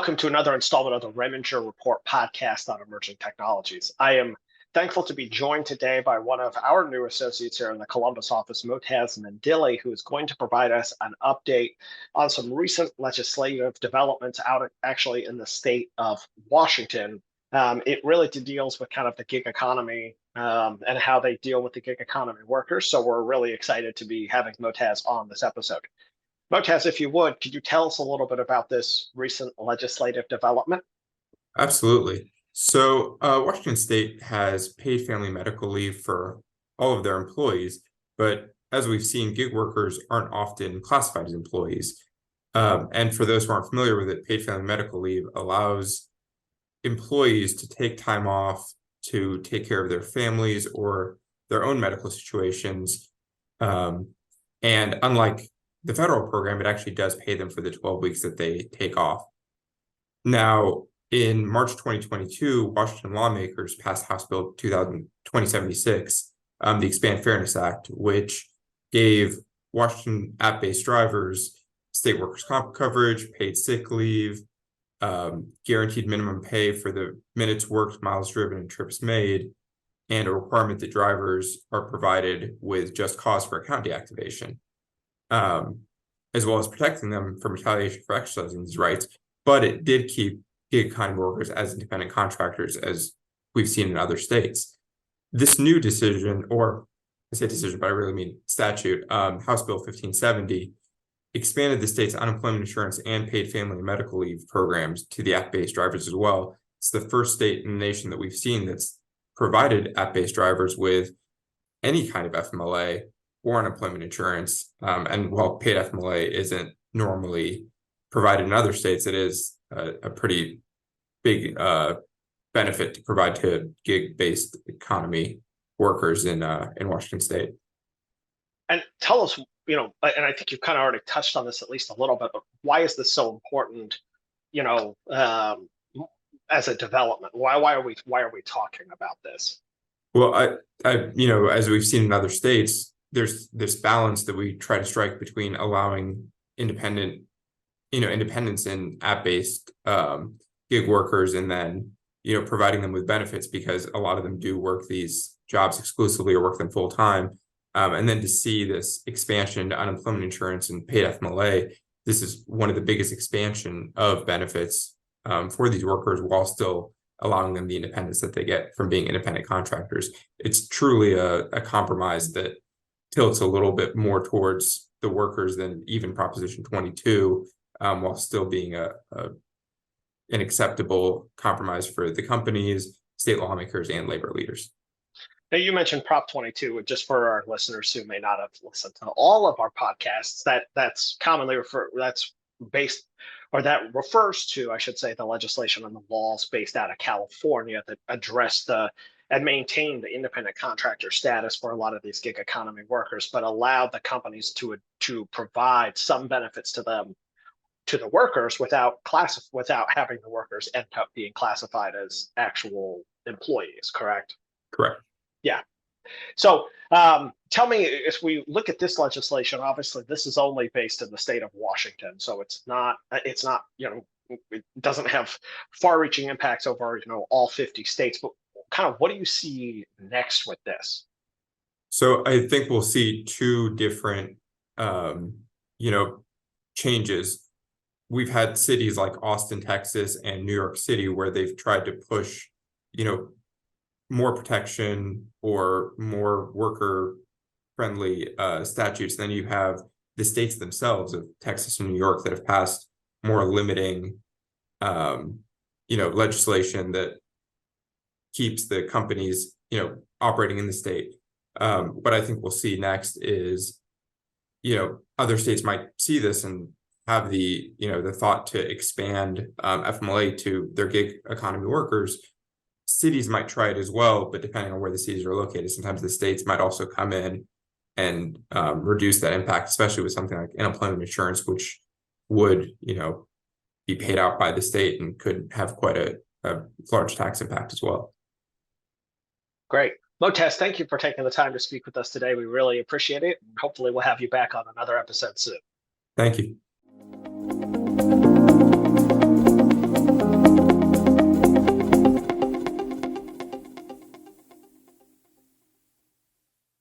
Welcome to another installment of the Reminger Report podcast on emerging technologies. I am thankful to be joined today by one of our new associates here in the Columbus office, Motaz Mendili, who is going to provide us an update on some recent legislative developments out actually in the state of Washington. It really deals with kind of the gig economy and how they deal with the gig economy workers. So we're really excited to be having Motaz on this episode. Motaz, if you would, could you tell us a little bit about this recent legislative development? Absolutely. So Washington State has paid family medical leave for all of their employees, but as we've seen, gig workers aren't often classified as employees. And for those who aren't familiar with it, paid family medical leave allows employees to take time off to take care of their families or their own medical situations. And unlike the federal program, it actually does pay them for the 12 weeks that they take off. Now, in March 2022, Washington lawmakers passed House Bill 2076, the Expand Fairness Act, which gave Washington app-based drivers state workers' comp coverage, paid sick leave, guaranteed minimum pay for the minutes worked, miles driven, and trips made, and a requirement that drivers are provided with just cause for account deactivation. As well as protecting them from retaliation for exercising these rights. But it did keep gig economy workers as independent contractors, as we've seen in other states. This new decision, or I say decision, but I really mean statute, House Bill 1570, expanded the state's unemployment insurance and paid family and medical leave programs to the app-based drivers as well. It's the first state in the nation that we've seen that's provided app-based drivers with any kind of FMLA or unemployment insurance. And while paid FMLA isn't normally provided in other states, it is a pretty big benefit to provide to gig-based economy workers in Washington State. And tell us, and I think you've kind of already touched on this at least a little bit, but why is this so important, as a development? Why are we talking about this? Well, as we've seen in other states, there's this balance that we try to strike between allowing independence in app-based gig workers and then, providing them with benefits because a lot of them do work these jobs exclusively or work them full time. And then to see this expansion to unemployment insurance and paid FMLA, this is one of the biggest expansion of benefits for these workers while still allowing them the independence that they get from being independent contractors. It's truly a compromise that tilts a little bit more towards the workers than even Proposition 22, while still being an acceptable compromise for the companies, state lawmakers, and labor leaders. Now, you mentioned Prop 22, just for our listeners who may not have listened to all of our podcasts, that's commonly that refers to, I should say, the legislation and the laws based out of California that address and maintain the independent contractor status for a lot of these gig economy workers, but allow the companies to provide some benefits to the workers without having the workers end up being classified as actual employees. Correct? Correct. Yeah. So tell me, if we look at this legislation, obviously this is only based in the state of Washington, so it doesn't have far-reaching impacts over all 50 states. But kind of what do you see next with this? So I think we'll see two different changes. We've had cities like Austin, Texas, and New York City where they've tried to push more protection or more worker-friendly statutes. Then you have the states themselves of Texas and New York that have passed more limiting, legislation that keeps the companies, operating in the state. What I think we'll see next is, other states might see this and have the thought to expand FMLA to their gig economy workers. Cities might try it as well, but depending on where the cities are located, sometimes the states might also come in and reduce that impact, especially with something like unemployment insurance, which would, be paid out by the state and could have quite a large tax impact as well. Great. Motaz, thank you for taking the time to speak with us today. We really appreciate it. Hopefully we'll have you back on another episode soon. Thank you.